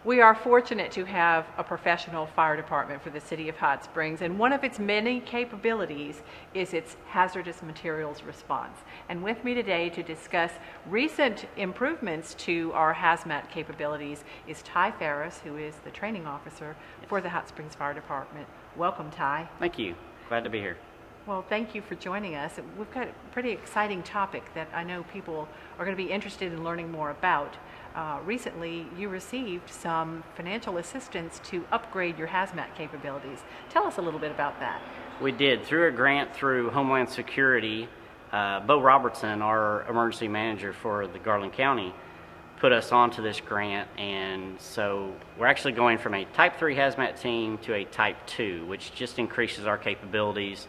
We are fortunate to have a professional fire department for the city of Hot Springs, and one of its many capabilities is its hazardous materials response. And with me today to discuss recent improvements to our hazmat capabilities is Ty Ferris, who is the training officer for the Hot Springs Fire Department. Welcome, Ty. Thank you. Glad to be here. Well, thank you for joining us. We've got a pretty exciting topic that I know people are going to be interested in learning more about. Recently, you received some financial assistance to upgrade your hazmat capabilities. Tell us a little bit about that. We did. Through a grant through Homeland Security, Bo Robertson, our emergency manager for the Garland County, put us onto this grant, and so we're actually going from a Type 3 hazmat team to a Type 2, which just increases our capabilities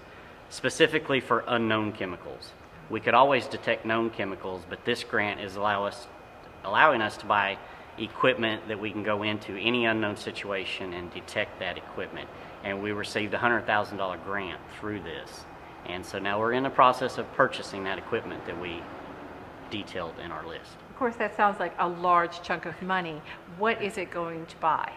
specifically for unknown chemicals. We could always detect known chemicals, but this grant is allowing us to buy equipment that we can go into any unknown situation and detect that equipment. And we received a $100,000 grant through this. And so now we're in the process of purchasing that equipment that we detailed in our list. Of course, that sounds like a large chunk of money. What is it going to buy?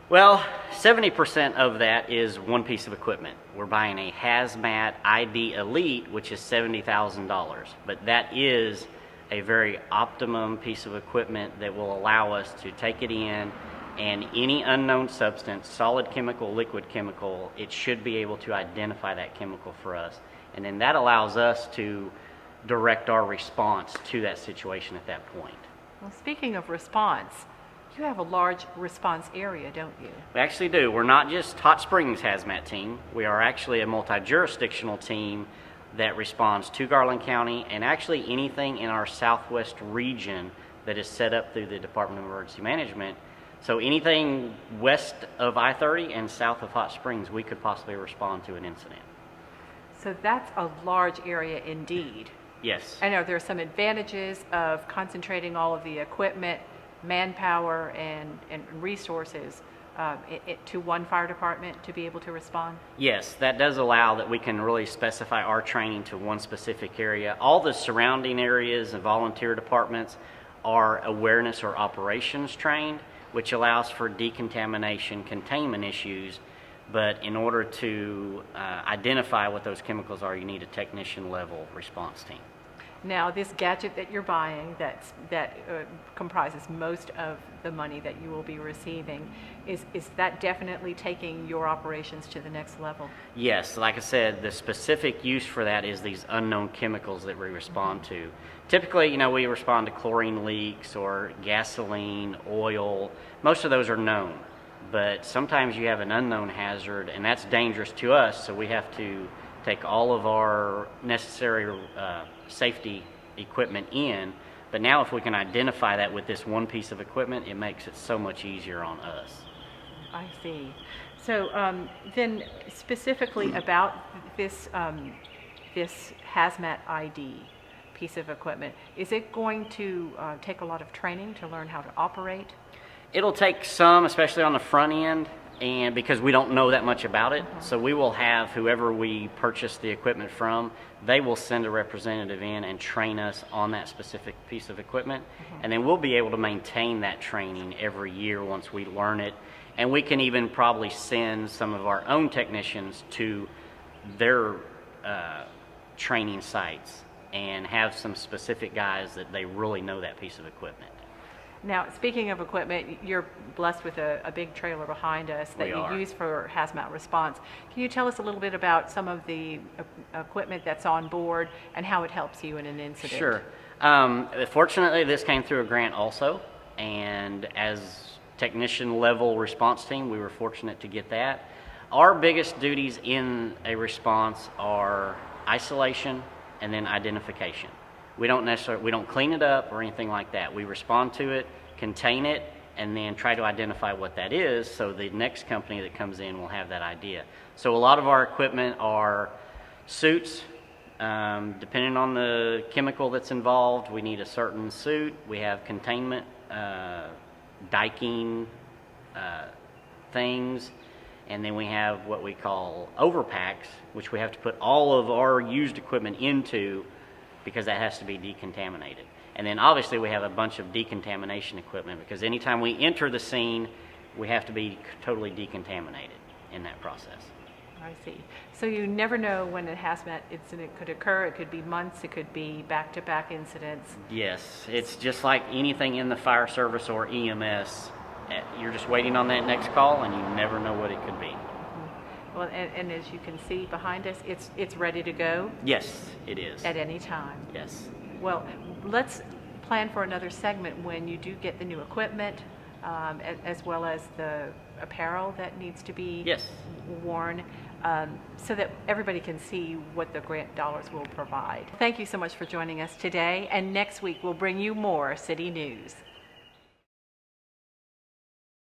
Well, 70% of that is one piece of equipment. We're buying a Hazmat ID Elite, which is $70,000. But that is a very optimum piece of equipment that will allow us to take it in, and any unknown substance, solid chemical, liquid chemical, it should be able to identify that chemical for us. And then that allows us to direct our response to that situation at that point. Well, speaking of response, you have a large response area, don't you? We actually do. We're not just Hot Springs Hazmat team. We are actually a multi-jurisdictional team that responds to Garland County and actually anything in our southwest region that is set up through the Department of Emergency Management. So anything west of I-30 and south of Hot Springs, we could possibly respond to an incident. So that's a large area indeed. Yes. I know there are some advantages of concentrating all of the equipment, manpower, and resources to one fire department to be able to respond? Yes, that does allow that we can really specify our training to one specific area. All the surrounding areas and volunteer departments are awareness or operations trained, which allows for decontamination, containment issues. But in order to identify what those chemicals are, you need a technician level response team. Now, this gadget that you're buying that comprises most of the money that you will be receiving, is that definitely taking your operations to the next level? Yes, like I said, the specific use for that is these unknown chemicals that we respond to. Typically, we respond to chlorine leaks or gasoline, oil. Most of those are known, but sometimes you have an unknown hazard, and that's dangerous to us, so we have to take all of our necessary safety equipment in. But now if we can identify that with this one piece of equipment, it makes it so much easier on us. I see. So then specifically about this Hazmat ID piece of equipment, is it going to take a lot of training to learn how to operate? It'll take some, especially on the front end, and because we don't know that much about it. So we will have whoever we purchase the equipment from, they will send a representative in and train us on that specific piece of equipment. And then we'll be able to maintain that training every year once we learn it. And we can even probably send some of our own technicians to their training sites and have some specific guys that they really know that piece of equipment. Now, speaking of equipment, you're blessed with a big trailer behind us that you use for hazmat response. Can you tell us a little bit about some of the equipment that's on board and how it helps you in an incident? Sure. Fortunately, this came through a grant also, and as technician level response team, we were fortunate to get that. Our biggest duties in a response are isolation and then identification. We don't clean it up or anything like that. We respond to it, contain it, and then try to identify what that is so the next company that comes in will have that idea. So a lot of our equipment are suits. Depending on the chemical that's involved, we need a certain suit. We have containment, diking things, and then we have what we call overpacks, which we have to put all of our used equipment into because that has to be decontaminated. And then obviously we have a bunch of decontamination equipment, because anytime we enter the scene, we have to be totally decontaminated in that process. I see. So you never know when a hazmat incident could occur. It could be months, it could be back-to-back incidents. Yes, it's just like anything in the fire service or EMS. You're just waiting on that next call, and you never know what it could be. Well, and as you can see behind us, it's ready to go Yes, it is. at any time. Yes. Well, let's plan for another segment when you do get the new equipment, as well as the apparel that needs to be Yes. worn, so that everybody can see what the grant dollars will provide. Thank you so much for joining us today, and next week we'll bring you more city news.